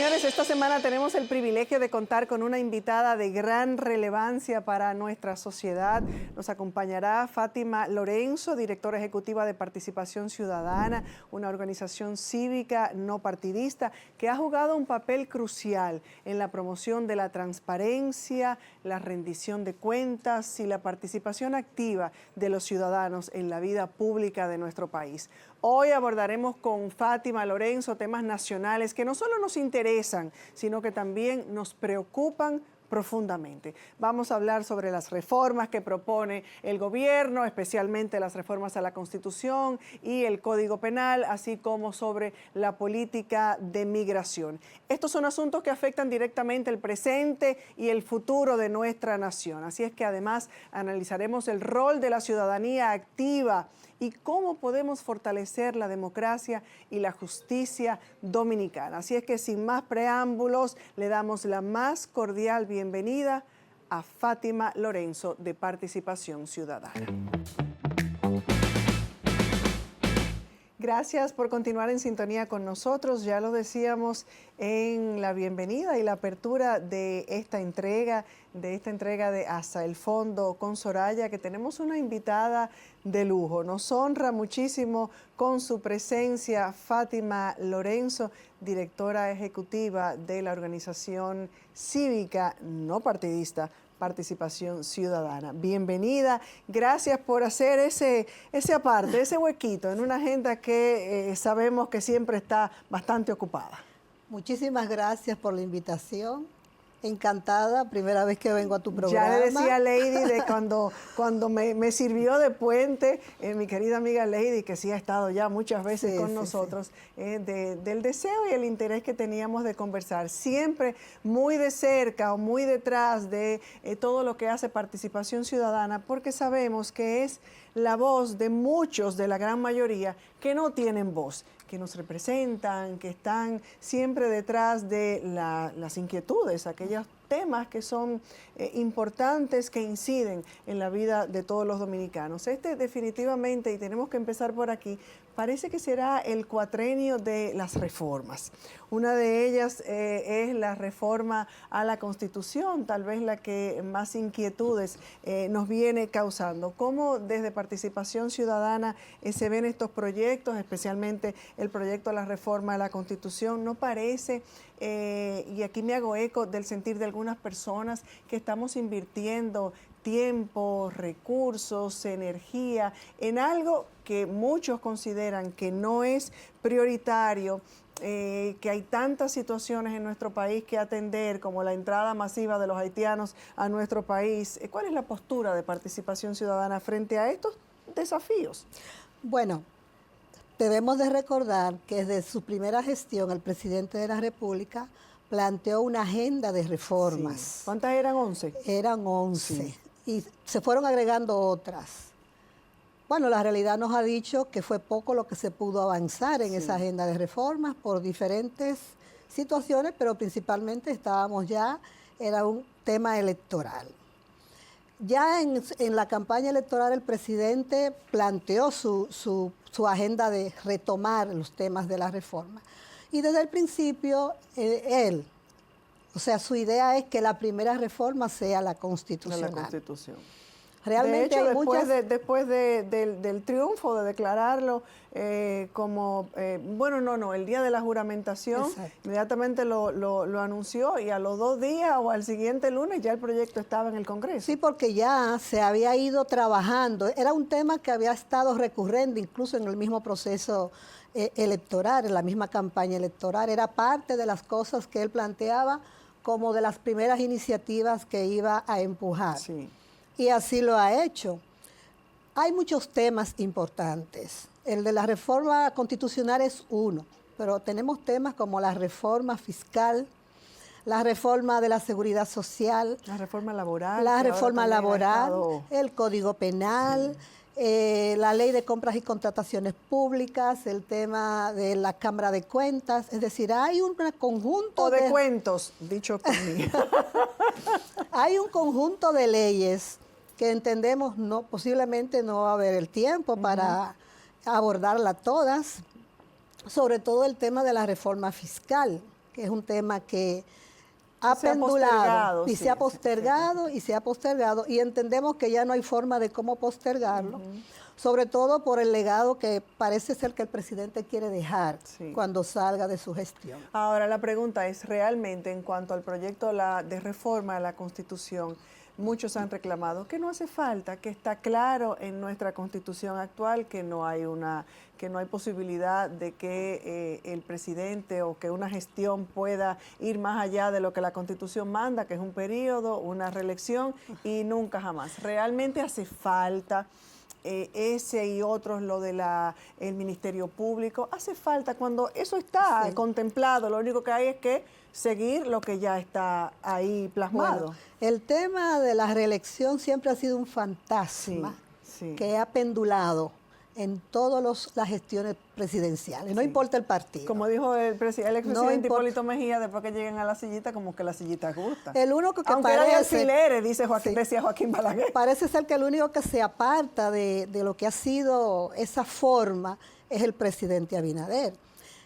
señores, esta semana tenemos el privilegio de contar con una invitada de gran relevancia para nuestra sociedad. Nos acompañará Fátima Lorenzo, directora ejecutiva de Participación Ciudadana, una organización cívica no partidista que ha jugado un papel crucial en la promoción de la transparencia, la rendición de cuentas y la participación activa de los ciudadanos en la vida pública de nuestro país. Hoy abordaremos con Fátima Lorenzo temas nacionales que no solo nos interesan, sino que también nos preocupan profundamente. Vamos a hablar sobre las reformas que propone el gobierno, especialmente las reformas a la Constitución y el Código Penal, así como sobre la política de migración. Estos son asuntos que afectan directamente el presente y el futuro de nuestra nación. Así es que además analizaremos el rol de la ciudadanía activa y cómo podemos fortalecer la democracia y la justicia dominicana. Así es que sin más preámbulos, le damos la más cordial bienvenida a Fátima Lorenzo de Participación Ciudadana. Gracias por continuar en sintonía con nosotros. Ya lo decíamos en la bienvenida y la apertura de esta entrega de Hasta el Fondo con Soraya, que tenemos una invitada de lujo. Nos honra muchísimo con su presencia Fátima Lorenzo, directora ejecutiva de la organización cívica no partidista Participación Ciudadana. Bienvenida, gracias por hacer ese aparte, ese huequito en una agenda que sabemos que siempre está bastante ocupada. Muchísimas gracias por la invitación. Encantada, primera vez que vengo a tu programa. Ya le decía a Lady de cuando me sirvió de puente, mi querida amiga Lady, que sí ha estado ya muchas veces con nosotros, del deseo y el interés que teníamos de conversar, siempre muy de cerca o muy detrás de todo lo que hace Participación Ciudadana, porque sabemos que es la voz de muchos, de la gran mayoría, que no tienen voz, que nos representan, que están siempre detrás de las inquietudes, aquellos temas que son importantes, que inciden en la vida de todos los dominicanos. Definitivamente, y tenemos que empezar por aquí, parece que será el cuatrenio de las reformas. Una de ellas es la reforma a la Constitución, tal vez la que más inquietudes nos viene causando. ¿Cómo desde Participación Ciudadana se ven estos proyectos, especialmente el proyecto a la reforma a la Constitución? ¿No parece, y aquí me hago eco del sentir de algunas personas, que estamos invirtiendo tiempo, recursos, energía en algo que muchos consideran que no es prioritario, que hay tantas situaciones en nuestro país que atender, como la entrada masiva de los haitianos a nuestro país? ¿Cuál es la postura de Participación Ciudadana frente a estos desafíos? Bueno, debemos de recordar que desde su primera gestión el presidente de la República planteó una agenda de reformas. Sí. ¿Cuántas eran? 11. Eran 11. Sí. Y se fueron agregando otras. Bueno, la realidad nos ha dicho que fue poco lo que se pudo avanzar en esa agenda de reformas por diferentes situaciones, pero principalmente era un tema electoral. Ya en la campaña electoral el presidente planteó su agenda de retomar los temas de la reforma. Y desde el principio, su idea es que la primera reforma sea la constitucional. La Constitución. Realmente de hecho, hay después del triunfo, de declararlo el día de la juramentación, exacto, inmediatamente lo anunció, y a los 2 días o al siguiente lunes ya el proyecto estaba en el Congreso. Sí, porque ya se había ido trabajando. Era un tema que había estado recurrente incluso en el mismo proceso electoral, en la misma campaña electoral. Era parte de las cosas que él planteaba como de las primeras iniciativas que iba a empujar. Sí. Y así lo ha hecho. Hay muchos temas importantes. El de la reforma constitucional es uno, pero tenemos temas como la reforma fiscal, la reforma de la seguridad social, la reforma laboral, el Código Penal, la ley de compras y contrataciones públicas, el tema de la Cámara de Cuentas. Es decir, hay un conjunto de cuentos, dicho conmigo. Hay un conjunto de leyes que entendemos posiblemente no va a haber el tiempo para abordarlas todas, sobre todo el tema de la reforma fiscal. que es un tema que ha pendulado y se ha postergado y se ha postergado, y entendemos que ya no hay forma de cómo postergarlo, sobre todo por el legado que parece ser que el presidente quiere dejar cuando salga de su gestión. Ahora, la pregunta es, realmente, en cuanto al proyecto de reforma de la Constitución, muchos han reclamado que no hace falta, que está claro en nuestra Constitución actual que no hay posibilidad de que el presidente o que una gestión pueda ir más allá de lo que la Constitución manda, que es un periodo, una reelección y nunca jamás. Realmente hace falta ese y otros, lo de el Ministerio Público, hace falta cuando eso está contemplado, lo único que hay es que seguir lo que ya está ahí plasmado. Bueno, el tema de la reelección siempre ha sido un fantasma que ha pendulado en todas las gestiones presidenciales, no importa el partido. Como dijo el expresidente Hipólito Mejía, después que lleguen a la sillita, como que la sillita gusta. El único que aunque parece, era de alfileres, decía Joaquín Balaguer. Parece ser que el único que se aparta de lo que ha sido esa forma es el presidente Abinader.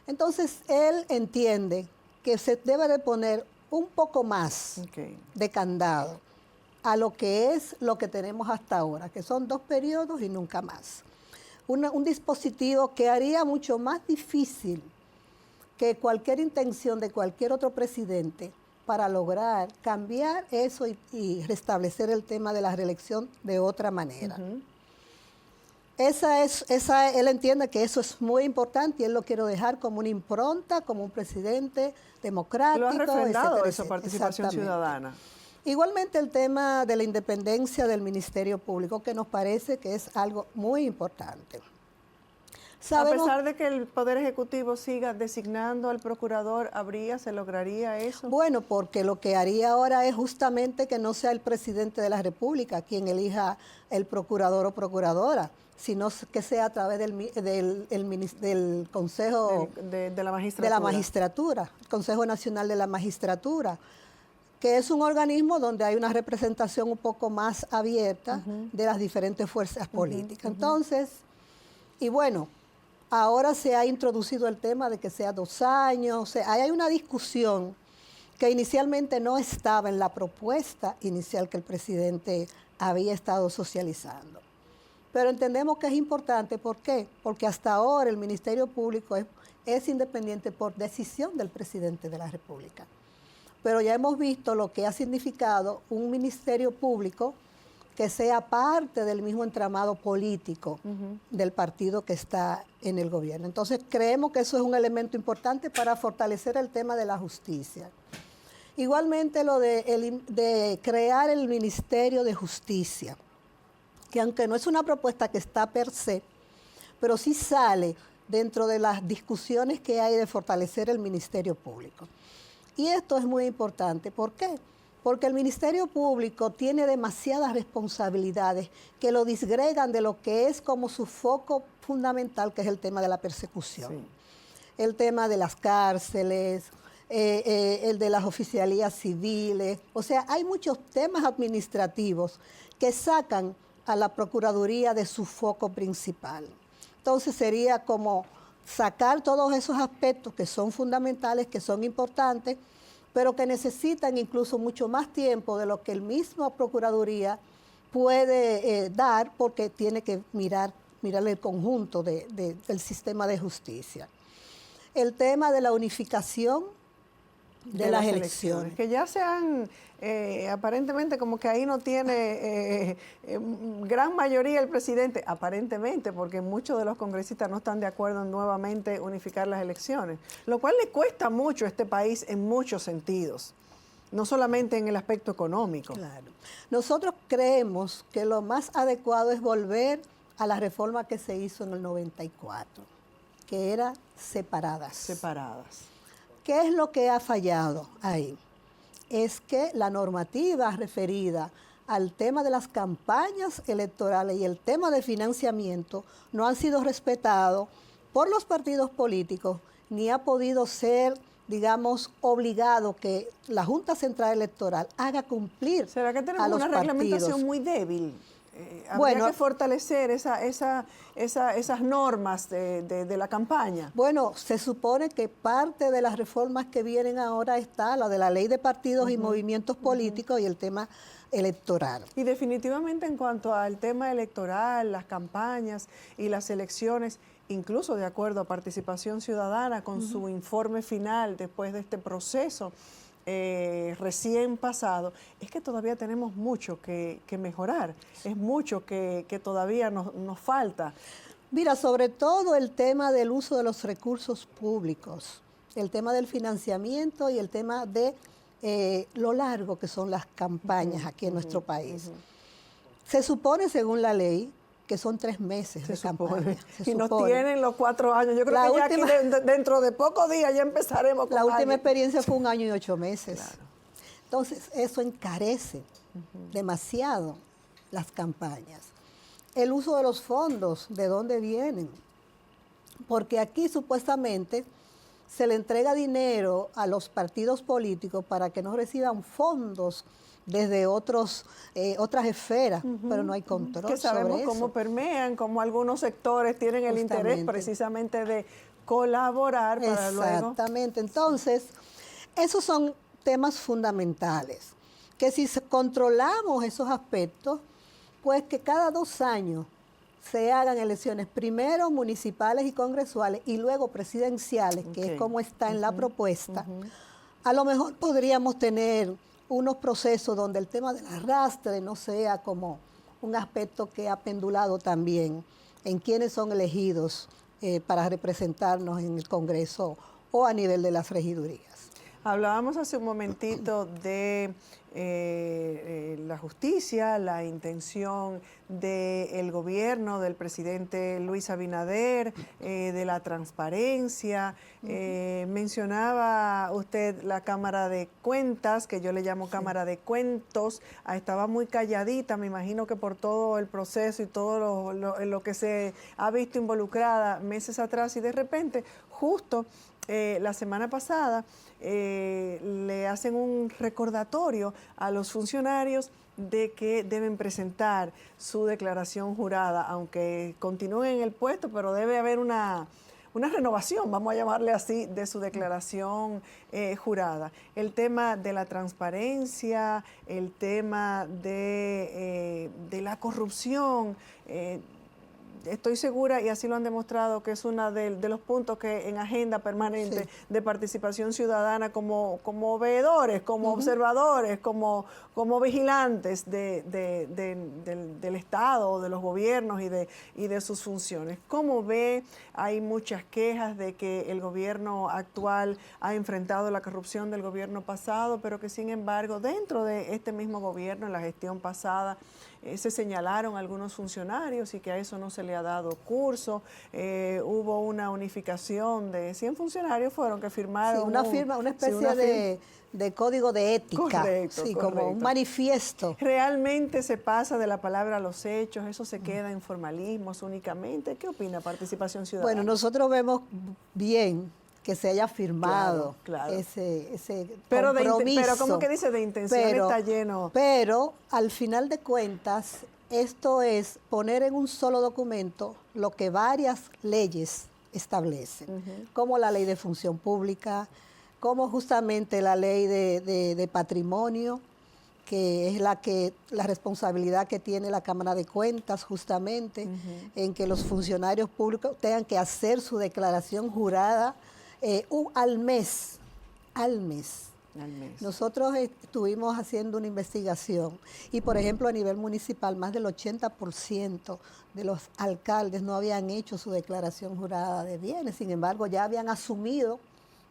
Entonces, él entiende que se debe de poner un poco más de candado a lo que es lo que tenemos hasta ahora, que son 2 periodos y nunca más. Un dispositivo que haría mucho más difícil que cualquier intención de cualquier otro presidente para lograr cambiar eso y restablecer el tema de la reelección de otra manera. Él entiende que eso es muy importante y él lo quiere dejar como una impronta, como un presidente democrático. Lo ha refrendado esa participación ciudadana. Igualmente el tema de la independencia del Ministerio Público, que nos parece que es algo muy importante. A pesar de que el Poder Ejecutivo siga designando al procurador, ¿se lograría eso? Bueno, porque lo que haría ahora es justamente que no sea el presidente de la República quien elija el procurador o procuradora, sino que sea a través del Consejo de la Magistratura, el Consejo Nacional de la Magistratura, que es un organismo donde hay una representación un poco más abierta de las diferentes fuerzas políticas. Entonces, y bueno, ahora se ha introducido el tema de que sea 2 años, o sea, hay una discusión que inicialmente no estaba en la propuesta inicial que el presidente había estado socializando. Pero entendemos que es importante, ¿por qué? Porque hasta ahora el Ministerio Público es independiente por decisión del presidente de la República. Pero ya hemos visto lo que ha significado un Ministerio Público que sea parte del mismo entramado político del partido que está en el gobierno. Entonces creemos que eso es un elemento importante para fortalecer el tema de la justicia. Igualmente lo de crear el Ministerio de Justicia, que aunque no es una propuesta que está per se, pero sí sale dentro de las discusiones que hay de fortalecer el Ministerio Público. Y esto es muy importante. ¿Por qué? Porque el Ministerio Público tiene demasiadas responsabilidades que lo disgregan de lo que es como su foco fundamental, que es el tema de la persecución. El tema de las cárceles, el de las oficialías civiles. O sea, hay muchos temas administrativos que sacan a la Procuraduría de su foco principal. Entonces sería como sacar todos esos aspectos que son fundamentales, que son importantes, pero que necesitan incluso mucho más tiempo de lo que el mismo Procuraduría puede dar, porque tiene que mirar el conjunto del sistema de justicia. El tema de la unificación de las elecciones. Que ya se han, aparentemente como que ahí no tiene gran mayoría el presidente, aparentemente, porque muchos de los congresistas no están de acuerdo en nuevamente unificar las elecciones, lo cual le cuesta mucho a este país en muchos sentidos, no solamente en el aspecto económico. Claro. Nosotros creemos que lo más adecuado es volver a la reforma que se hizo en el 94, que era separadas. ¿Qué es lo que ha fallado ahí? Es que la normativa referida al tema de las campañas electorales y el tema de financiamiento no han sido respetados por los partidos políticos, ni ha podido ser, digamos, obligado que la Junta Central Electoral haga cumplir. ¿Será que tenemos una reglamentación muy débil? habría que fortalecer esas normas de la campaña. Bueno, se supone que parte de las reformas que vienen ahora está la de la ley de partidos y movimientos políticos y el tema electoral. Y definitivamente en cuanto al tema electoral, las campañas y las elecciones, incluso de acuerdo a Participación Ciudadana, con su informe final después de este proceso recién pasado, es que todavía tenemos mucho que mejorar, es mucho que todavía nos falta. Mira, sobre todo el tema del uso de los recursos públicos, el tema del financiamiento y el tema de lo largo que son las campañas aquí en nuestro país. Se supone, según la ley, que son 3 meses de campaña. Y nos tienen los 4 años. Yo creo que ya aquí dentro de pocos días ya empezaremos con la última experiencia fue 1 año y 8 meses. Claro. Entonces, eso encarece demasiado las campañas. El uso de los fondos, ¿de dónde vienen? Porque aquí supuestamente se le entrega dinero a los partidos políticos para que no reciban fondos desde otras esferas, pero no hay control que sabemos sobre eso. Cómo permean, cómo algunos sectores tienen el interés precisamente de colaborar para luego. Exactamente. Entonces, esos son temas fundamentales, que si controlamos esos aspectos, pues que cada 2 años se hagan elecciones, primero municipales y congresuales y luego presidenciales, que es como está en la propuesta, a lo mejor podríamos tener unos procesos donde el tema del arrastre no sea como un aspecto que ha pendulado también en quiénes son elegidos para representarnos en el Congreso o a nivel de las regidurías. Hablábamos hace un momentito de la justicia, la intención del gobierno, del presidente Luis Abinader, de la transparencia. Mencionaba usted la Cámara de Cuentas, que yo le llamo Cámara de Cuentos. Estaba muy calladita, me imagino que por todo el proceso y todo lo que se ha visto involucrada meses atrás, y de repente, justo la semana pasada, le hacen un recordatorio a los funcionarios de que deben presentar su declaración jurada, aunque continúen en el puesto, pero debe haber una renovación, vamos a llamarle así, de su declaración jurada. El tema de la transparencia, el tema de la corrupción, estoy segura, y así lo han demostrado, que es uno de los puntos que en agenda permanente de Participación Ciudadana como veedores, como observadores, como vigilantes del Estado, de los gobiernos y de sus funciones. ¿Cómo ve? Hay muchas quejas de que el gobierno actual ha enfrentado la corrupción del gobierno pasado, pero que sin embargo dentro de este mismo gobierno, en la gestión pasada, se señalaron algunos funcionarios y que a eso no se le ha dado curso. Hubo una unificación de 100 funcionarios fueron que firmaron. Una especie de código de ética. Correcto, como un manifiesto. Realmente se pasa de la palabra a los hechos, eso se queda en formalismos únicamente. ¿Qué opina Participación Ciudadana? Bueno, nosotros vemos bien que se haya firmado ese compromiso. Pero ¿cómo que dice de intención? Está lleno. Pero al final de cuentas, esto es poner en un solo documento lo que varias leyes establecen, como la ley de función pública, como justamente la ley de patrimonio, que es la responsabilidad que tiene la Cámara de Cuentas justamente, en que los funcionarios públicos tengan que hacer su declaración jurada al mes. Nosotros estuvimos haciendo una investigación y, por ejemplo, a nivel municipal, más del 80% de los alcaldes no habían hecho su declaración jurada de bienes, sin embargo, ya habían asumido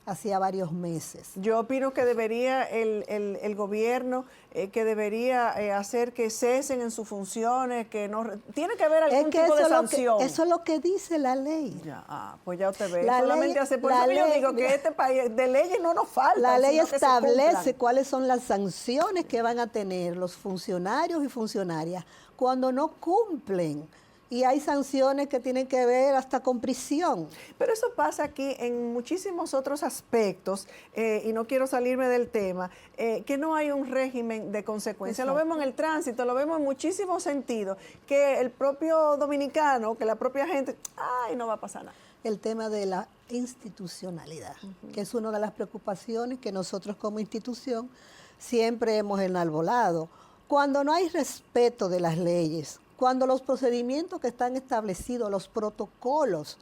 hacía varios meses. Yo opino que debería el gobierno, que debería hacer que cesen en sus funciones, que no tiene que haber algún tipo de sanción. Eso es lo que dice la ley. Ya, pues ya usted ve. Solamente hace por eso que yo digo que este país de leyes no nos falta. La ley establece cuáles son las sanciones que van a tener los funcionarios y funcionarias cuando no cumplen Y hay sanciones que tienen que ver hasta con prisión. Pero eso pasa aquí en muchísimos otros aspectos, y no quiero salirme del tema, que no hay un régimen de consecuencia. Exacto. Lo vemos en el tránsito, lo vemos en muchísimos sentidos, que el propio dominicano, que la propia gente, ay, no va a pasar nada. El tema de la institucionalidad, que es una de las preocupaciones que nosotros como institución siempre hemos enarbolado. Cuando no hay respeto de las leyes, cuando los procedimientos que están establecidos, los protocolos,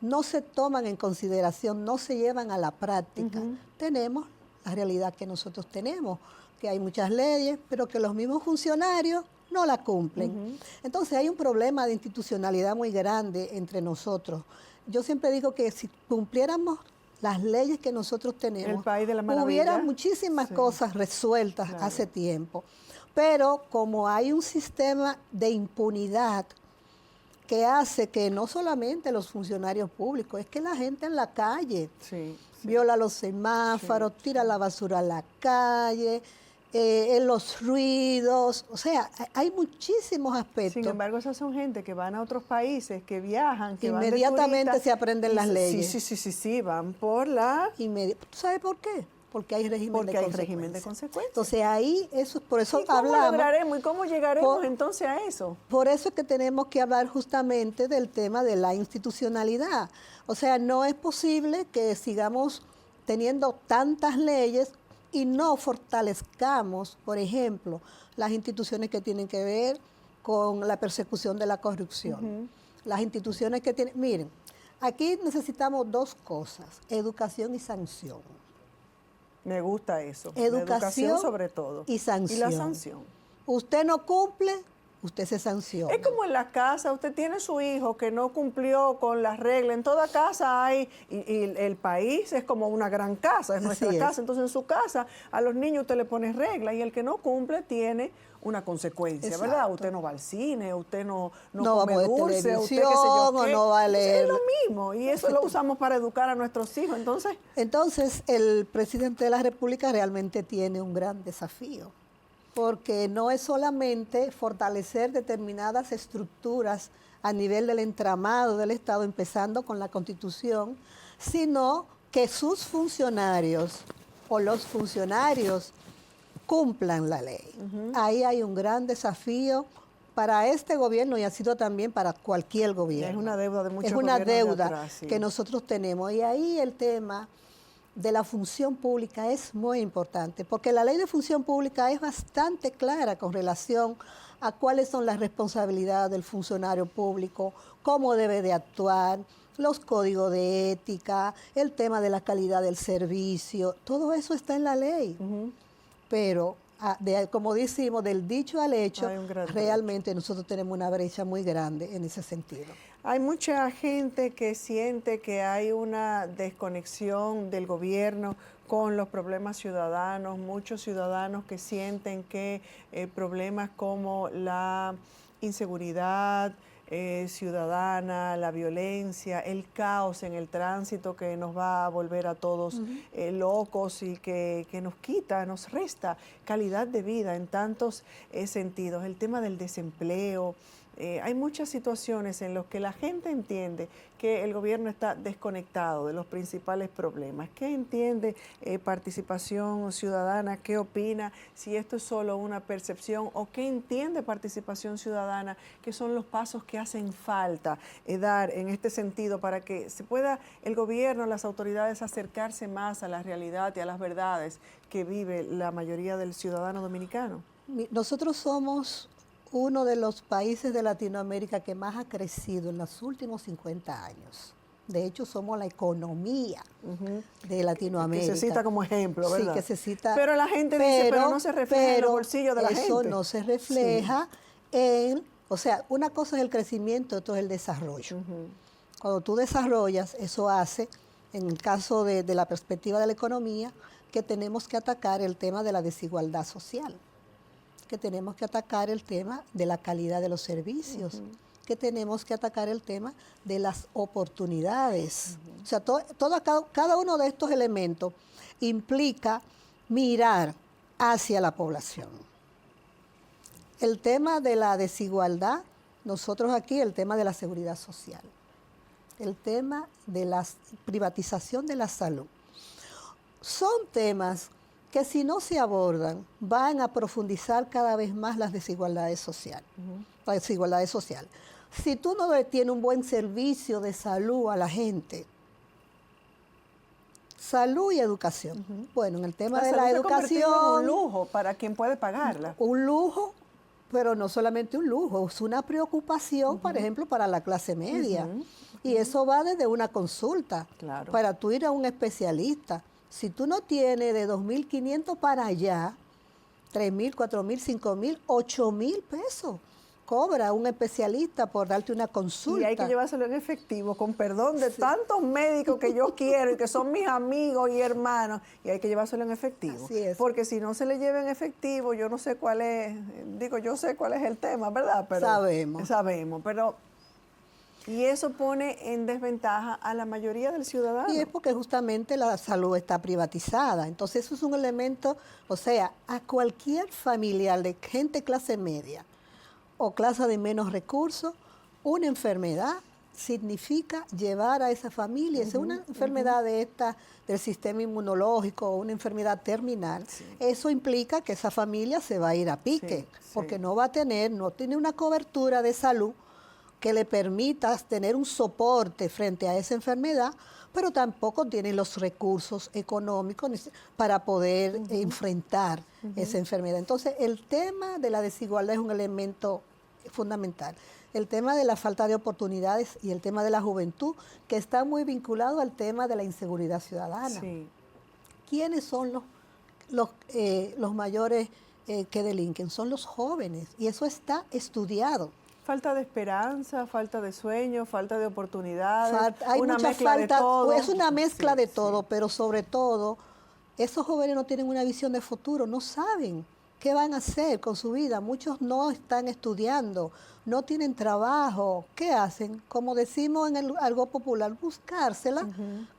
no se toman en consideración, no se llevan a la práctica, tenemos la realidad que nosotros tenemos, que hay muchas leyes, pero que los mismos funcionarios no la cumplen. Entonces hay un problema de institucionalidad muy grande entre nosotros. Yo siempre digo que si cumpliéramos las leyes que nosotros tenemos, el país de la maravilla, hubiera muchísimas cosas resueltas hace tiempo. Pero como hay un sistema de impunidad que hace que no solamente los funcionarios públicos, es que la gente en la calle viola los semáforos, tira la basura a la calle, en los ruidos, o sea, hay muchísimos aspectos. Sin embargo, esas son gente que van a otros países, que viajan, que inmediatamente van de se aprenden las leyes. Sí, van por la... ¿Tú sabes por qué? Porque hay régimen de consecuencias. Entonces ahí, por eso ¿Y cómo hablamos. lograremos y cómo llegaremos entonces a eso? Por eso es que tenemos que hablar justamente del tema de la institucionalidad. O sea, no es posible que sigamos teniendo tantas leyes y no fortalezcamos, por ejemplo, las instituciones que tienen que ver con la persecución de la corrupción. Las instituciones que tienen... Miren, aquí necesitamos dos cosas, educación y sanción. Me gusta eso. Educación sobre todo. Y sanción. Y la sanción. Usted no cumple, usted se sanciona. Es como en la casa, usted tiene su hijo que no cumplió con las reglas. En toda casa hay, y el país es como una gran casa, es nuestra casa. Entonces en su casa a los niños usted le pone reglas y el que no cumple tiene una consecuencia, ¿verdad? Usted no va al cine, usted no come dulce, usted qué sé yo qué. No va a leer. Es lo mismo y eso lo usamos para educar a nuestros hijos. Entonces el presidente de la República realmente tiene un gran desafío, porque no es solamente fortalecer determinadas estructuras a nivel del entramado del Estado, empezando con la Constitución, sino que sus funcionarios o los funcionarios cumplan la ley. Ahí hay un gran desafío para este gobierno y ha sido también para cualquier gobierno. Es una deuda de muchos gobiernos. Es una deuda atrás, que nosotros tenemos. Y ahí el tema de la función pública es muy importante, porque la ley de función pública es bastante clara con relación a cuáles son las responsabilidades del funcionario público, cómo debe de actuar, los códigos de ética, el tema de la calidad del servicio, todo eso está en la ley. Pero, como decimos, del dicho al hecho, realmente nosotros tenemos una brecha muy grande en ese sentido. Hay mucha gente que siente que hay una desconexión del gobierno con los problemas ciudadanos, muchos ciudadanos que sienten que problemas como la inseguridad ciudadana, la violencia, el caos en el tránsito que nos va a volver a todos locos y que nos quita, nos resta calidad de vida en tantos sentidos. El tema del desempleo. Hay muchas situaciones en las que la gente entiende que el gobierno está desconectado de los principales problemas. ¿Qué entiende Participación Ciudadana? ¿Qué opina? Si esto es solo una percepción o qué entiende Participación Ciudadana, que son los pasos que hacen falta dar en este sentido para que se pueda el gobierno, las autoridades acercarse más a la realidad y a las verdades que vive la mayoría del ciudadano dominicano. Nosotros somos uno de los países de Latinoamérica que más ha crecido en los últimos 50 años. De hecho, somos la economía de Latinoamérica. Que se cita como ejemplo, ¿verdad? Sí, que se cita. Pero la gente dice, pero no se refleja en los bolsillos de la gente. Eso no se refleja en... O sea, una cosa es el crecimiento, otra es el desarrollo. Cuando tú desarrollas, eso hace, en el caso de la perspectiva de la economía, que tenemos que atacar el tema de la desigualdad social, que tenemos que atacar el tema de la calidad de los servicios, que tenemos que atacar el tema de las oportunidades. O sea, cada uno de estos elementos implica mirar hacia la población. El tema de la desigualdad nosotros aquí el tema de la seguridad social, el tema de la privatización de la salud. Son temas que si no se abordan van a profundizar cada vez más las desigualdades sociales. La desigualdades sociales. Si tú no tienes un buen servicio de salud a la gente, salud y educación. Bueno, en el tema de la educación... Es un lujo para quien puede pagarla. Un lujo, pero no solamente un lujo, es una preocupación, por ejemplo, para la clase media. Y eso va desde una consulta, para tú ir a un especialista. Si tú no tienes de 2.500 para allá, 3.000, 4.000, 5.000, 8.000 pesos cobra un especialista por darte una consulta. Y hay que llevárselo en efectivo, con perdón de tantos médicos que yo quiero y que son mis amigos y hermanos, y hay que llevárselo en efectivo. Así es. Porque si no se le lleva en efectivo, yo no sé cuál es, yo sé cuál es el tema, ¿verdad? Pero sabemos, pero... Y eso pone en desventaja a la mayoría del ciudadano. Y es porque justamente la salud está privatizada. Entonces eso es un elemento, o sea, a cualquier familiar de gente clase media o clase de menos recursos, una enfermedad significa llevar a esa familia, es una enfermedad de esta, del sistema inmunológico, o una enfermedad terminal, eso implica que esa familia se va a ir a pique, porque no tiene una cobertura de salud que le permita tener un soporte frente a esa enfermedad, pero tampoco tiene los recursos económicos para poder enfrentar esa enfermedad. Entonces, el tema de la desigualdad es un elemento fundamental. El tema de la falta de oportunidades y el tema de la juventud, que está muy vinculado al tema de la inseguridad ciudadana. Sí. ¿Quiénes son los mayores que delinquen? Son los jóvenes, y eso está estudiado. Falta de esperanza, falta de sueños, falta de oportunidades, hay una mucha mezcla de todo. Es una mezcla de todo, pero sobre todo, esos jóvenes no tienen una visión de futuro, no saben qué van a hacer con su vida. Muchos no están estudiando, no tienen trabajo. ¿Qué hacen? Como decimos en el algo popular, buscársela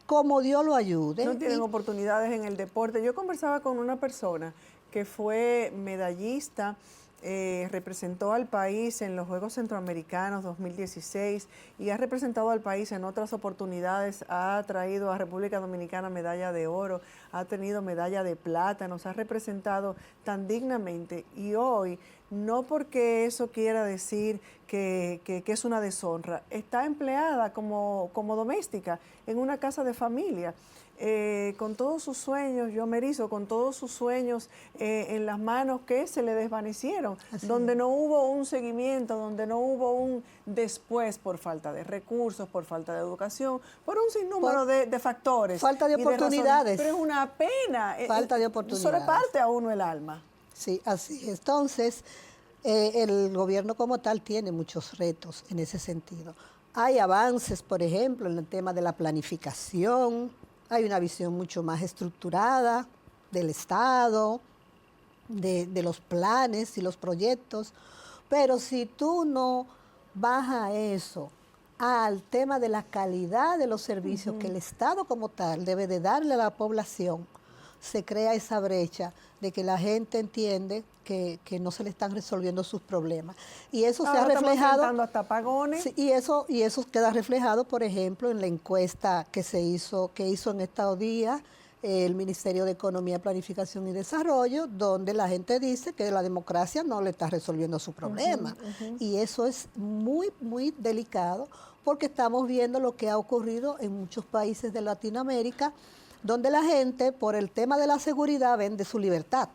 como Dios lo ayude. No tienen oportunidades en el deporte. Yo conversaba con una persona que fue medallista, representó al país en los Juegos Centroamericanos 2016 y ha representado al país en otras oportunidades, ha traído a República Dominicana medalla de oro, ha tenido medalla de plata, nos ha representado tan dignamente, y hoy, no porque eso quiera decir que es una deshonra, está empleada como doméstica en una casa de familia. Con todos sus sueños, yo me erizo, con todos sus sueños en las manos que se le desvanecieron, donde no hubo un seguimiento, donde no hubo un después por falta de recursos, por falta de educación, por un sinnúmero de factores. Falta de oportunidades. Pero es una pena. Falta de oportunidades. Sobreparte a uno el alma. Sí, así es. Entonces, el gobierno como tal tiene muchos retos en ese sentido. Hay avances, por ejemplo, en el tema de la planificación. Hay una visión mucho más estructurada del Estado, de los planes y los proyectos, pero si tú no bajas eso al tema de la calidad de los servicios que el Estado como tal debe de darle a la población, se crea esa brecha de que la gente entiende que no se le están resolviendo sus problemas. Y eso se ha reflejado. Hasta apagones. Sí, y eso queda reflejado, por ejemplo, en la encuesta que hizo en estos días el Ministerio de Economía, Planificación y Desarrollo, donde la gente dice que la democracia no le está resolviendo su problema. Y eso es muy, muy delicado, porque estamos viendo lo que ha ocurrido en muchos países de Latinoamérica, donde la gente, por el tema de la seguridad, vende su libertad.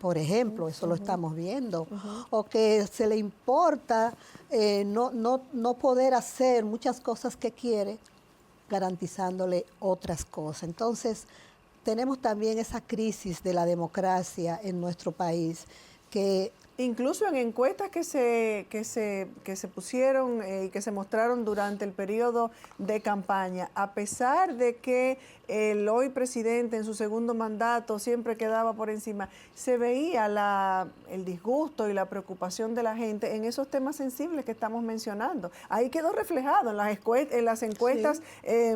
Por ejemplo, eso lo estamos viendo. O que se le importa no poder hacer muchas cosas que quiere, garantizándole otras cosas. Entonces, tenemos también esa crisis de la democracia en nuestro país, que incluso en encuestas que se pusieron y que se mostraron durante el periodo de campaña, a pesar de que el hoy presidente en su segundo mandato siempre quedaba por encima, se veía el disgusto y la preocupación de la gente en esos temas sensibles que estamos mencionando. Ahí quedó reflejado en las encuestas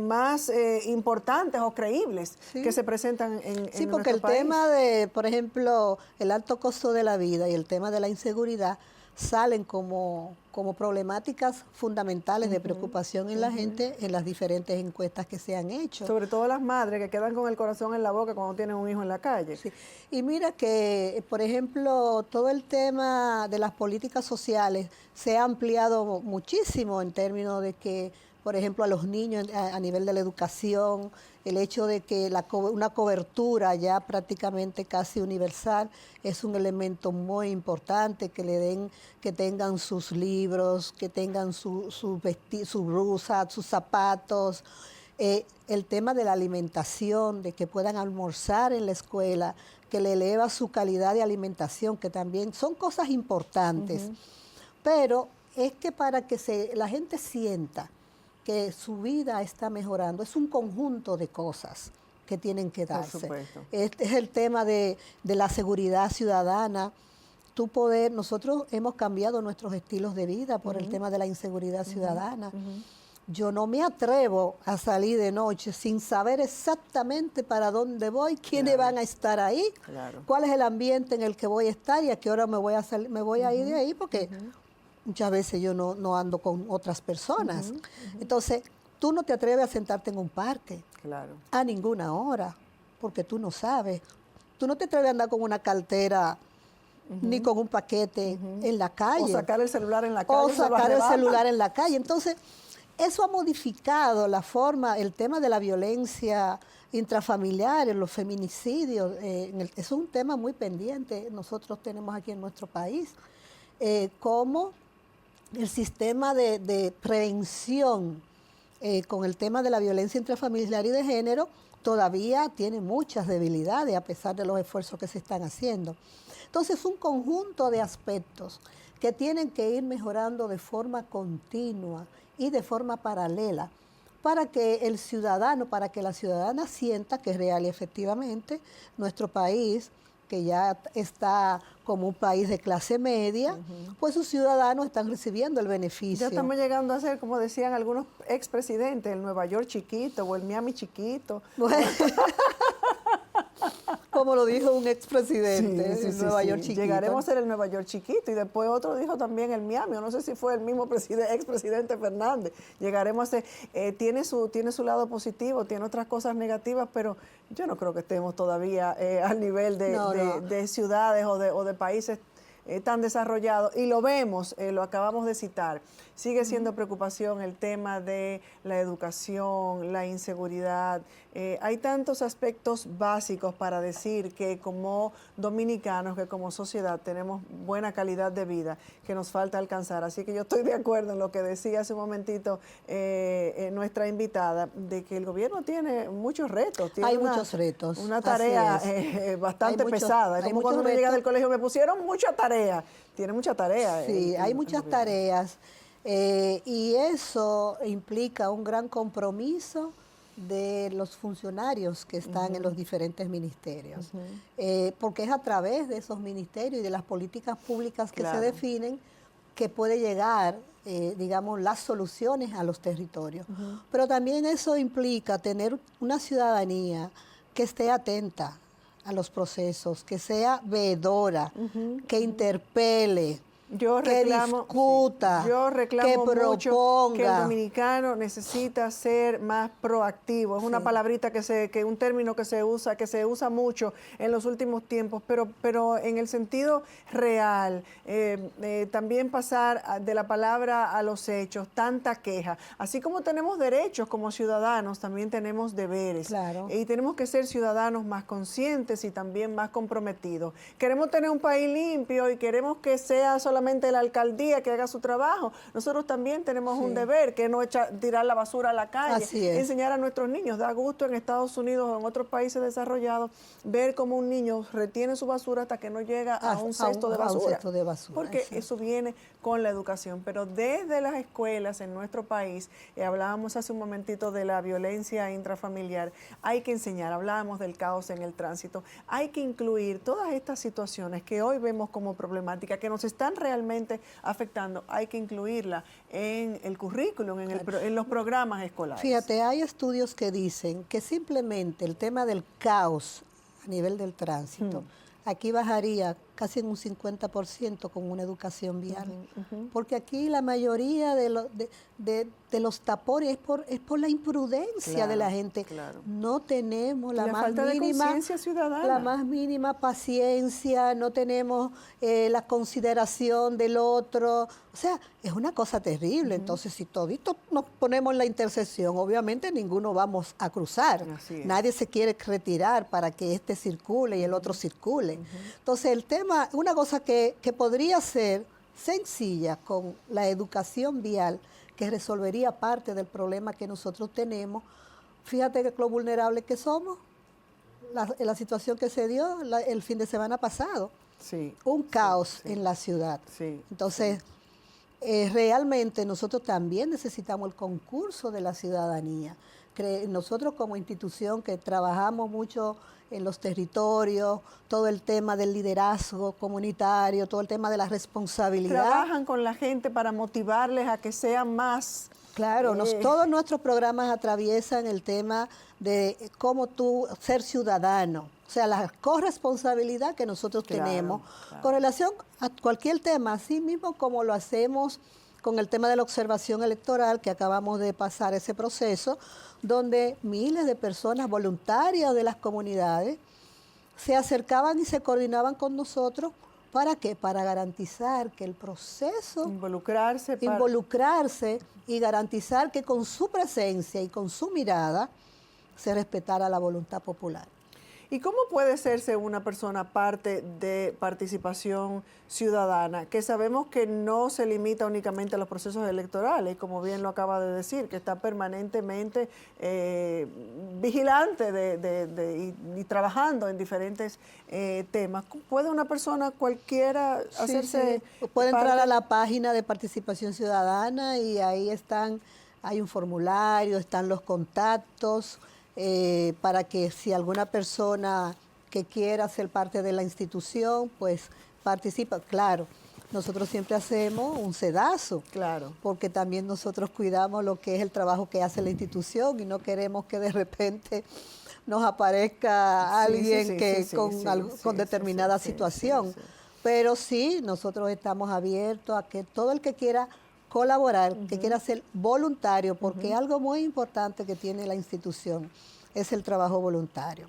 más importantes o creíbles que se presentan en nuestro país. Sí, porque el tema de, por ejemplo, el alto costo de la vida y el tema de la inseguridad salen como problemáticas fundamentales de preocupación en la gente en las diferentes encuestas que se han hecho. Sobre todo las madres que quedan con el corazón en la boca cuando tienen un hijo en la calle. Sí. Y mira que, por ejemplo, todo el tema de las políticas sociales se ha ampliado muchísimo en términos de que, por ejemplo, a los niños a nivel de la educación, el hecho de que una cobertura ya prácticamente casi universal es un elemento muy importante, que tengan sus libros, que tengan su blusa, sus zapatos. El tema de la alimentación, de que puedan almorzar en la escuela, que le eleva su calidad de alimentación, que también son cosas importantes. Pero es que para que la gente sienta que su vida está mejorando, es un conjunto de cosas que tienen que darse. Por supuesto. Este es el tema de la seguridad ciudadana. Nosotros hemos cambiado nuestros estilos de vida por el tema de la inseguridad ciudadana. Yo no me atrevo a salir de noche sin saber exactamente para dónde voy, quiénes van a estar ahí, cuál es el ambiente en el que voy a estar y a qué hora me voy a ir de ahí, porque muchas veces yo no ando con otras personas. Entonces, tú no te atreves a sentarte en un parque a ninguna hora, porque tú no sabes. Tú no te atreves a andar con una cartera ni con un paquete en la calle. O sacar el celular en la calle. O sacar el celular en la calle. Entonces, eso ha modificado la forma, el tema de la violencia intrafamiliar, los feminicidios. Es un tema muy pendiente. Nosotros tenemos aquí en nuestro país cómo el sistema de prevención con el tema de la violencia intrafamiliar y de género todavía tiene muchas debilidades a pesar de los esfuerzos que se están haciendo. Entonces, un conjunto de aspectos que tienen que ir mejorando de forma continua y de forma paralela para que el ciudadano, para que la ciudadana sienta que es real y efectivamente nuestro país, que ya está como un país de clase media, pues sus ciudadanos están recibiendo el beneficio. Ya estamos llegando a ser, como decían algunos expresidentes, el Nueva York chiquito o el Miami chiquito. Bueno, como lo dijo un expresidente, el Nueva York chiquito. Llegaremos a ser el Nueva York chiquito y después otro dijo también el Miami, no sé si fue el mismo expresidente Fernández. Llegaremos a ser, tiene su lado positivo, tiene otras cosas negativas, pero yo no creo que estemos todavía al nivel de ciudades o de países tan desarrollados. Y lo vemos, lo acabamos de citar. Sigue siendo preocupación el tema de la educación, la inseguridad. Hay tantos aspectos básicos para decir que como dominicanos, que como sociedad tenemos buena calidad de vida que nos falta alcanzar. Así que yo estoy de acuerdo en lo que decía hace un momentito nuestra invitada, de que el gobierno tiene muchos retos. Hay muchos retos. Una tarea bastante pesada. Como cuando uno llega del colegio, me pusieron mucha tarea. Tiene mucha tarea. Sí, hay muchas tareas. Y eso implica un gran compromiso de los funcionarios que están en los diferentes ministerios, porque es a través de esos ministerios y de las políticas públicas que se definen que puede llegar, digamos, las soluciones a los territorios. Pero también eso implica tener una ciudadanía que esté atenta a los procesos, que sea veedora, que interpele, que discuta, que mucho que el dominicano necesita ser más proactivo. Es una palabrita un término que se usa mucho en los últimos tiempos, pero en el sentido real, también pasar de la palabra a los hechos, tanta queja. Así como tenemos derechos como ciudadanos, también tenemos deberes. Claro. Y tenemos que ser ciudadanos más conscientes y también más comprometidos. Queremos tener un país limpio y queremos que sea solamente la alcaldía que haga su trabajo. Nosotros también tenemos un deber, que no tirar la basura a la calle, enseñar a nuestros niños. Da gusto en Estados Unidos o en otros países desarrollados ver cómo un niño retiene su basura hasta que no llega a un cesto de basura. Porque eso viene con la educación. Pero desde las escuelas en nuestro país, hablábamos hace un momentito de la violencia intrafamiliar, hay que enseñar, hablábamos del caos en el tránsito, hay que incluir todas estas situaciones que hoy vemos como problemáticas, que nos están realmente afectando, hay que incluirla en el currículum, en los programas escolares. Fíjate, hay estudios que dicen que simplemente el tema del caos a nivel del tránsito, aquí bajaría casi en un 50% con una educación vial. Porque aquí la mayoría de los tapones es por la imprudencia de la gente. Claro. No tenemos la más falta de conciencia ciudadana. La más mínima paciencia, no tenemos la consideración del otro. O sea, es una cosa terrible. Entonces, si toditos nos ponemos en la intersección, obviamente ninguno vamos a cruzar. Nadie se quiere retirar para que este circule y el otro circule. Entonces, el tema, una cosa que podría ser sencilla con la educación vial, que resolvería parte del problema que nosotros tenemos. Fíjate que lo vulnerables que somos, la situación que se dio el fin de semana pasado. Sí, un caos en la ciudad. Entonces, realmente nosotros también necesitamos el concurso de la ciudadanía. Nosotros como institución que trabajamos mucho en los territorios, todo el tema del liderazgo comunitario, todo el tema de la responsabilidad. Trabajan con la gente para motivarles a que sean más. Claro, todos nuestros programas atraviesan el tema de cómo tú ser ciudadano, o sea, la corresponsabilidad que nosotros tenemos con relación a cualquier tema, así mismo como lo hacemos con el tema de la observación electoral, que acabamos de pasar ese proceso, donde miles de personas voluntarias de las comunidades se acercaban y se coordinaban con nosotros. ¿Para qué? Para garantizar que el proceso... Involucrarse y garantizar que con su presencia y con su mirada se respetara la voluntad popular. ¿Y cómo puede hacerse una persona parte de participación ciudadana? Que sabemos que no se limita únicamente a los procesos electorales, como bien lo acaba de decir, que está permanentemente vigilante y trabajando en diferentes temas. ¿Puede una persona cualquiera hacerse Puede entrar a la página de participación ciudadana y ahí hay un formulario, están los contactos, para que si alguna persona que quiera ser parte de la institución, pues participa. Claro, nosotros siempre hacemos un sedazo, porque también nosotros cuidamos lo que es el trabajo que hace la institución y no queremos que de repente nos aparezca alguien con determinada situación. Pero sí, nosotros estamos abiertos a que todo el que quiera colaborar, que quiera ser voluntario, porque algo muy importante que tiene la institución es el trabajo voluntario.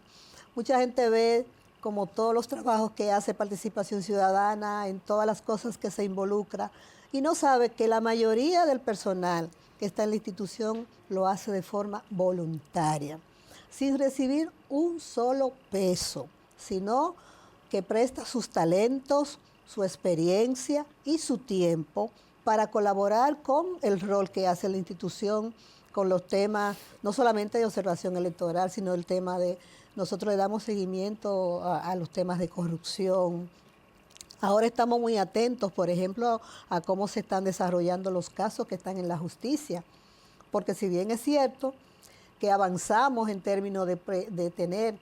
Mucha gente ve como todos los trabajos que hace participación ciudadana, en todas las cosas que se involucra, y no sabe que la mayoría del personal que está en la institución lo hace de forma voluntaria, sin recibir un solo peso, sino que presta sus talentos, su experiencia y su tiempo para colaborar con el rol que hace la institución, con los temas, no solamente de observación electoral, sino el tema de, nosotros le damos seguimiento a los temas de corrupción. Ahora estamos muy atentos, por ejemplo, a cómo se están desarrollando los casos que están en la justicia, porque si bien es cierto que avanzamos en términos de tener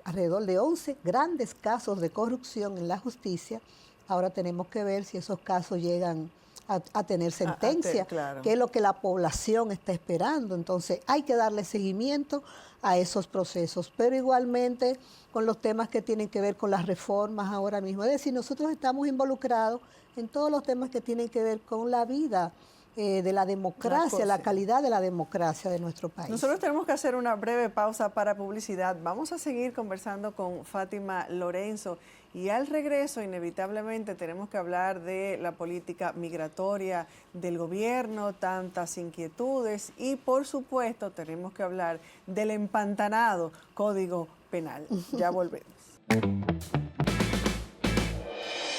alrededor de 11 grandes casos de corrupción en la justicia, ahora tenemos que ver si esos casos llegan a tener sentencia, que es lo que la población está esperando. Entonces hay que darle seguimiento a esos procesos, pero igualmente con los temas que tienen que ver con las reformas ahora mismo. Es decir, nosotros estamos involucrados en todos los temas que tienen que ver con la vida de la democracia, la calidad de la democracia de nuestro país. Nosotros tenemos que hacer una breve pausa para publicidad. Vamos a seguir conversando con Fátima Lorenzo y al regreso inevitablemente tenemos que hablar de la política migratoria del gobierno, tantas inquietudes y por supuesto tenemos que hablar del empantanado Código Penal. Ya volvemos.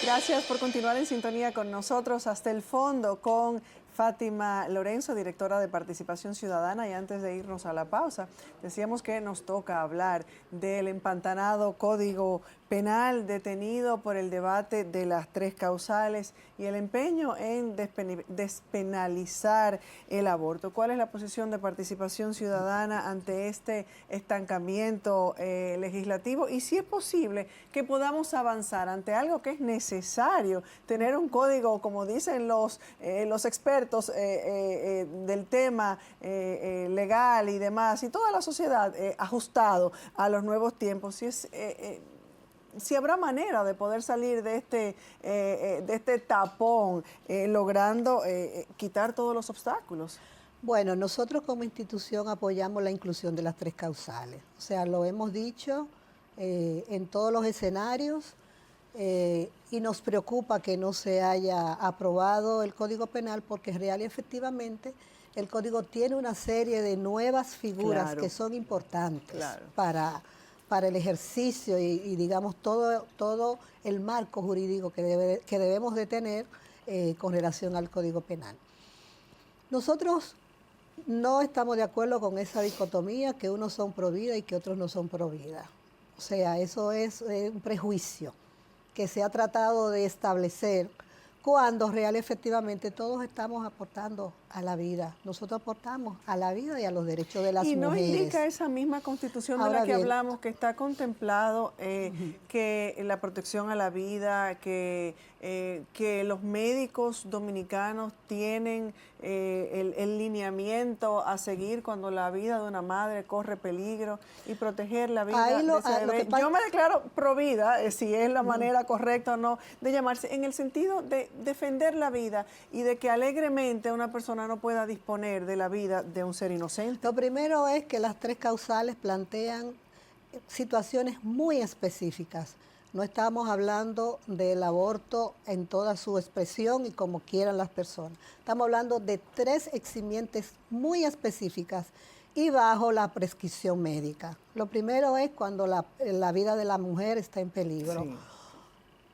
Gracias por continuar en sintonía con nosotros hasta el fondo con Fátima Lorenzo, directora de Participación Ciudadana. Y antes de irnos a la pausa, decíamos que nos toca hablar del empantanado Código Penal, detenido por el debate de las 3 causales y el empeño en despenalizar el aborto. ¿Cuál es la posición de Participación Ciudadana ante este estancamiento legislativo? Y si es posible que podamos avanzar ante algo que es necesario, tener un código, como dicen los expertos del tema legal y demás, y toda la sociedad ajustado a los nuevos tiempos. Si es si habrá manera de poder salir de este tapón, logrando quitar todos los obstáculos. Bueno, nosotros como institución apoyamos la inclusión de las 3 causales. O sea, lo hemos dicho en todos los escenarios y nos preocupa que no se haya aprobado el Código Penal porque real y efectivamente el Código tiene una serie de nuevas figuras que son importantes para el ejercicio y digamos todo el marco jurídico que debemos de tener con relación al Código Penal. Nosotros no estamos de acuerdo con esa dicotomía que unos son pro vida y que otros no son pro vida. O sea, eso es un prejuicio que se ha tratado de establecer cuando real efectivamente todos estamos aportando a la vida. Nosotros aportamos a la vida y a los derechos de las mujeres. Y no indica esa misma Constitución de la que hablamos que está contemplado que la protección a la vida, que los médicos dominicanos tienen el lineamiento a seguir cuando la vida de una madre corre peligro y proteger la vida de ese bebé. Yo me declaro pro vida, si es la manera correcta o no de llamarse, en el sentido de defender la vida y de que alegremente una persona no pueda disponer de la vida de un ser inocente. Lo primero es que las 3 causales plantean situaciones muy específicas. No estamos hablando del aborto en toda su expresión y como quieran las personas. Estamos hablando de 3 eximientes muy específicas y bajo la prescripción médica. Lo primero es cuando la vida de la mujer está en peligro. Sí.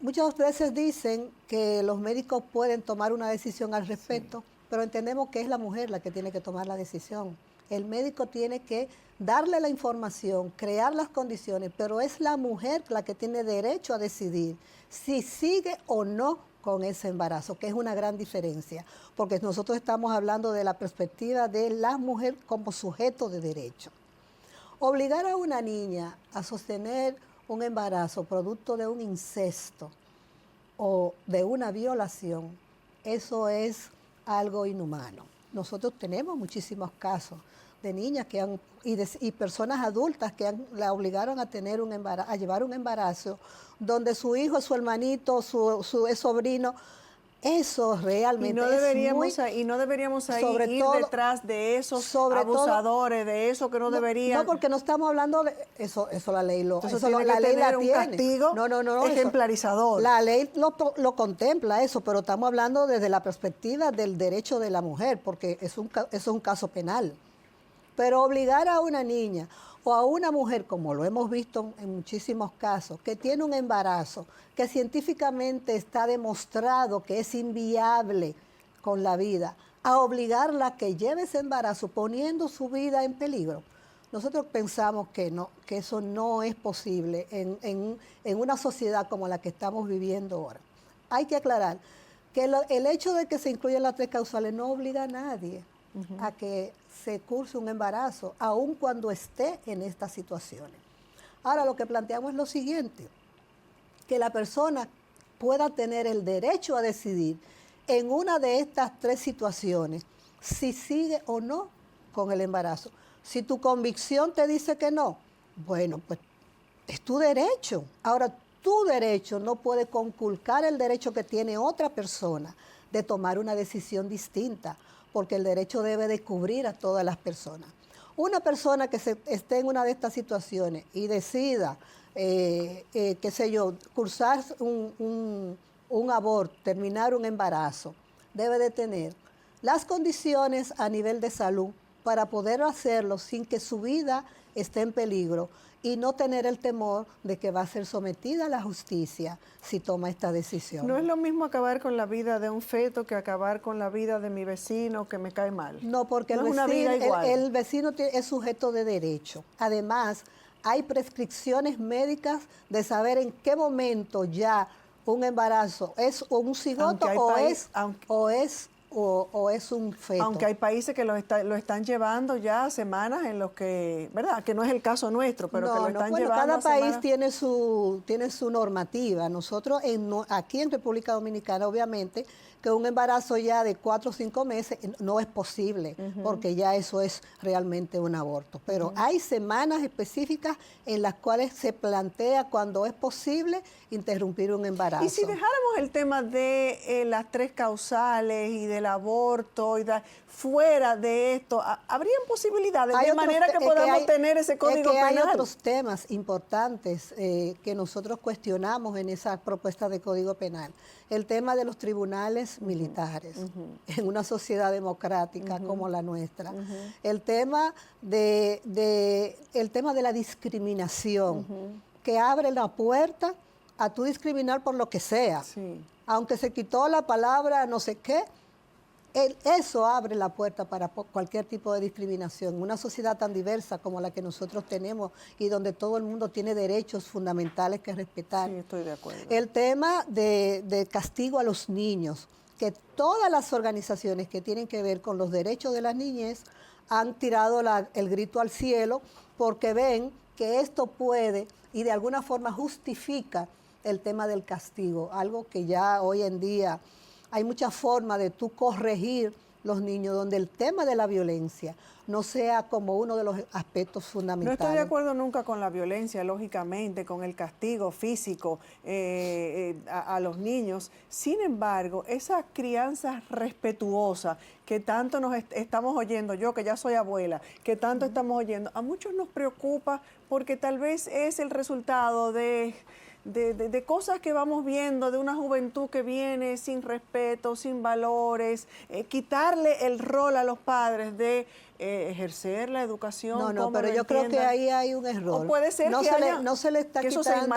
Muchas veces dicen que los médicos pueden tomar una decisión al respecto, pero entendemos que es la mujer la que tiene que tomar la decisión. El médico tiene que darle la información, crear las condiciones, pero es la mujer la que tiene derecho a decidir si sigue o no con ese embarazo, que es una gran diferencia, porque nosotros estamos hablando de la perspectiva de la mujer como sujeto de derecho. Obligar a una niña a sostener un embarazo producto de un incesto o de una violación, eso es algo inhumano. Nosotros tenemos muchísimos casos de niñas que y personas adultas que la obligaron a tener a llevar un embarazo donde su hijo, su hermanito, su sobrino. Eso realmente y no deberíamos ahí ir detrás de esos abusadores, de eso que no deberían. No, porque no estamos hablando de eso la ley lo Entonces la ley la tiene. Castigo ejemplarizador. La ley lo contempla eso, pero estamos hablando desde la perspectiva del derecho de la mujer, porque eso es un caso penal. Pero obligar a una niña o a una mujer, como lo hemos visto en muchísimos casos, que tiene un embarazo, que científicamente está demostrado que es inviable con la vida, a obligarla a que lleve ese embarazo poniendo su vida en peligro. Nosotros pensamos que eso no es posible en una sociedad como la que estamos viviendo ahora. Hay que aclarar que el hecho de que se incluyan las 3 causales no obliga a nadie a que se curse un embarazo, aun cuando esté en estas situaciones. Ahora, lo que planteamos es lo siguiente, que la persona pueda tener el derecho a decidir en una de estas 3 situaciones si sigue o no con el embarazo. Si tu convicción te dice que no, bueno, pues es tu derecho. Ahora, tu derecho no puede conculcar el derecho que tiene otra persona de tomar una decisión distinta, porque el derecho debe de cubrir a todas las personas. Una persona que esté en una de estas situaciones y decida, cursar un aborto, terminar un embarazo, debe de tener las condiciones a nivel de salud para poder hacerlo sin que su vida esté en peligro y no tener el temor de que va a ser sometida a la justicia si toma esta decisión. No es lo mismo acabar con la vida de un feto que acabar con la vida de mi vecino que me cae mal. No, porque el vecino es sujeto de derecho. Además, hay prescripciones médicas de saber en qué momento ya un embarazo es un cigoto o es o es un feto. Aunque hay países que lo están llevando ya semanas en los que, ¿verdad? Que no es el caso nuestro, pero que lo están bueno, llevando cada país semanas. tiene su normativa. Nosotros aquí en República Dominicana, obviamente, que un embarazo ya de 4 o 5 meses no es posible, porque ya eso es realmente un aborto. Pero hay semanas específicas en las cuales se plantea cuando es posible interrumpir un embarazo. Y si dejáramos el tema de las 3 causales y del aborto fuera de esto, ¿habrían posibilidades de manera que podamos tener ese código penal? Hay otros temas importantes que nosotros cuestionamos en esa propuesta de código penal. El tema de los tribunales militares en una sociedad democrática como la nuestra. El tema de la discriminación, que abre la puerta a tú discriminar por lo que sea. Sí. Aunque se quitó la palabra no sé qué, eso abre la puerta para cualquier tipo de discriminación. Una sociedad tan diversa como la que nosotros tenemos y donde todo el mundo tiene derechos fundamentales que respetar. Sí, estoy de acuerdo. El tema de castigo a los niños, que todas las organizaciones que tienen que ver con los derechos de las niñez han tirado el grito al cielo porque ven que esto puede y de alguna forma justifica el tema del castigo, algo que ya hoy en día hay muchas formas de tú corregir los niños, donde el tema de la violencia no sea como uno de los aspectos fundamentales. No estoy de acuerdo nunca con la violencia, lógicamente, con el castigo físico a los niños. Sin embargo, esa crianza respetuosa que tanto nos estamos oyendo, yo que ya soy abuela, que tanto estamos oyendo, a muchos nos preocupa porque tal vez es el resultado de cosas que vamos viendo, de una juventud que viene sin respeto, sin valores, quitarle el rol a los padres de ejercer la educación. No, pero yo creo que ahí hay un error. O puede ser no se le está quitando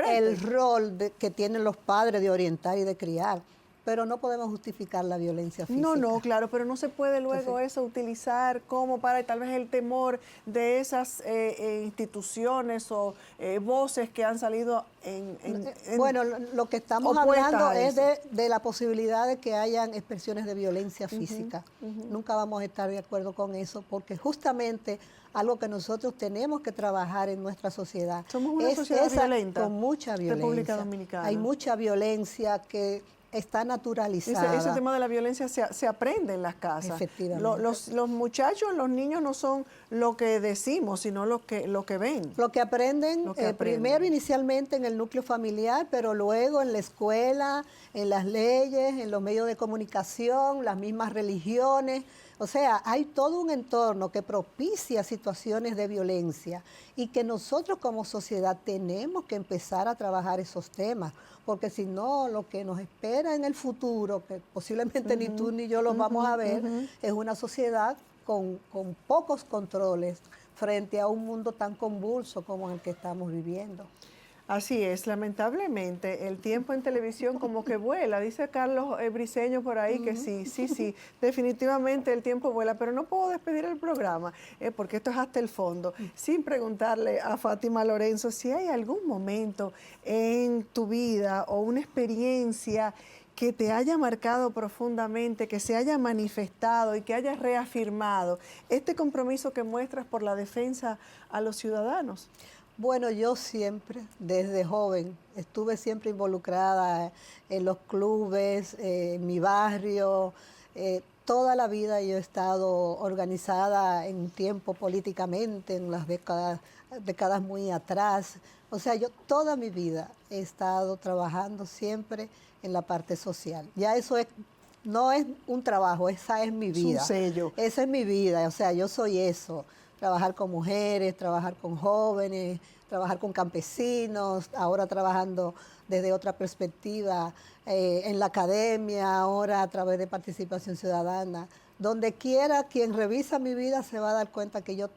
el rol que tienen los padres de orientar y de criar. Pero no podemos justificar la violencia física. No, claro, pero no se puede luego eso utilizar como para tal vez el temor de esas instituciones o voces que han salido bueno, lo que estamos hablando es de la posibilidad de que hayan expresiones de violencia física. Nunca vamos a estar de acuerdo con eso porque justamente algo que nosotros tenemos que trabajar en nuestra sociedad. Somos una sociedad violenta. Con mucha violencia. República Dominicana. Hay mucha violencia que está naturalizada. Ese tema de la violencia se aprende en las casas. Efectivamente. Los muchachos, los niños no son lo que decimos, sino lo que ven. Lo que aprenden, primero inicialmente en el núcleo familiar, pero luego en la escuela, en las leyes, en los medios de comunicación, las mismas religiones. O sea, hay todo un entorno que propicia situaciones de violencia y que nosotros como sociedad tenemos que empezar a trabajar esos temas, porque si no, lo que nos espera en el futuro, que posiblemente ni tú ni yo lo vamos a ver, es una sociedad con pocos controles frente a un mundo tan convulso como el que estamos viviendo. Así es, lamentablemente el tiempo en televisión como que vuela, dice Carlos Briceño por ahí que sí, definitivamente el tiempo vuela, pero no puedo despedir el programa porque esto es hasta el fondo, sin preguntarle a Fátima Lorenzo si hay algún momento en tu vida o una experiencia que te haya marcado profundamente, que se haya manifestado y que haya reafirmado este compromiso que muestras por la defensa a los ciudadanos. Bueno, yo siempre, desde joven, estuve siempre involucrada en los clubes, en mi barrio. Toda la vida yo he estado organizada en un tiempo políticamente, en las décadas muy atrás. O sea, yo toda mi vida he estado trabajando siempre en la parte social. Ya eso no es un trabajo, esa es mi vida. Es un sello. Esa es mi vida, o sea, yo soy eso. Trabajar con mujeres, trabajar con jóvenes, trabajar con campesinos, ahora trabajando desde otra perspectiva en la academia, ahora a través de participación ciudadana. Donde quiera, quien revisa mi vida se va a dar cuenta que yo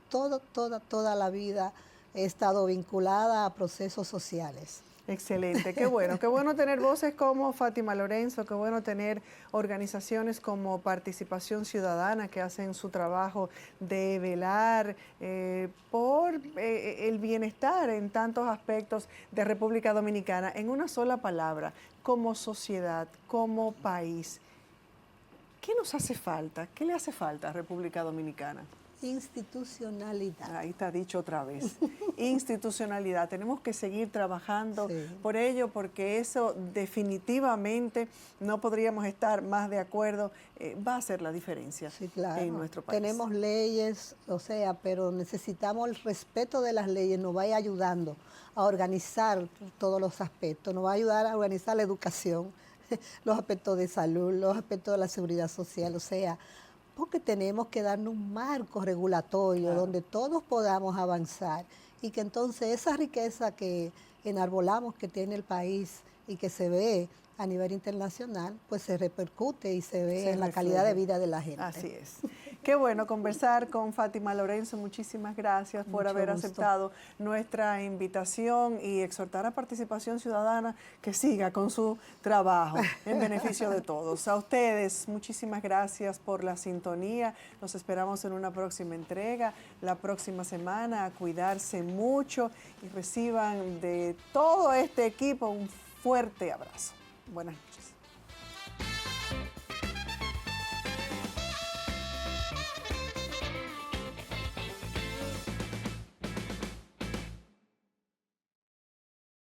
toda la vida he estado vinculada a procesos sociales. Excelente, qué bueno tener voces como Fátima Lorenzo, qué bueno tener organizaciones como Participación Ciudadana que hacen su trabajo de velar por el bienestar en tantos aspectos de República Dominicana. En una sola palabra, como sociedad, como país, ¿qué nos hace falta? ¿Qué le hace falta a República Dominicana? Institucionalidad. Ahí está dicho otra vez. Institucionalidad. Tenemos que seguir trabajando por ello, porque eso definitivamente no podríamos estar más de acuerdo. Va a hacer la diferencia en nuestro país. Tenemos leyes, o sea, pero necesitamos el respeto de las leyes. Nos va a ir ayudando a organizar todos los aspectos. Nos va a ayudar a organizar la educación, los aspectos de salud, los aspectos de la seguridad social, o sea, porque tenemos que darnos un marco regulatorio donde todos podamos avanzar y que entonces esa riqueza que enarbolamos que tiene el país y que se ve a nivel internacional, pues se repercute y se ve en la calidad de vida de la gente. Así es. Qué bueno conversar con Fátima Lorenzo. Muchísimas gracias por haber aceptado nuestra invitación y exhortar a participación ciudadana que siga con su trabajo en beneficio de todos. A ustedes, muchísimas gracias por la sintonía. Los esperamos en una próxima entrega, la próxima semana. A cuidarse mucho y reciban de todo este equipo un fuerte abrazo. Buenas noches.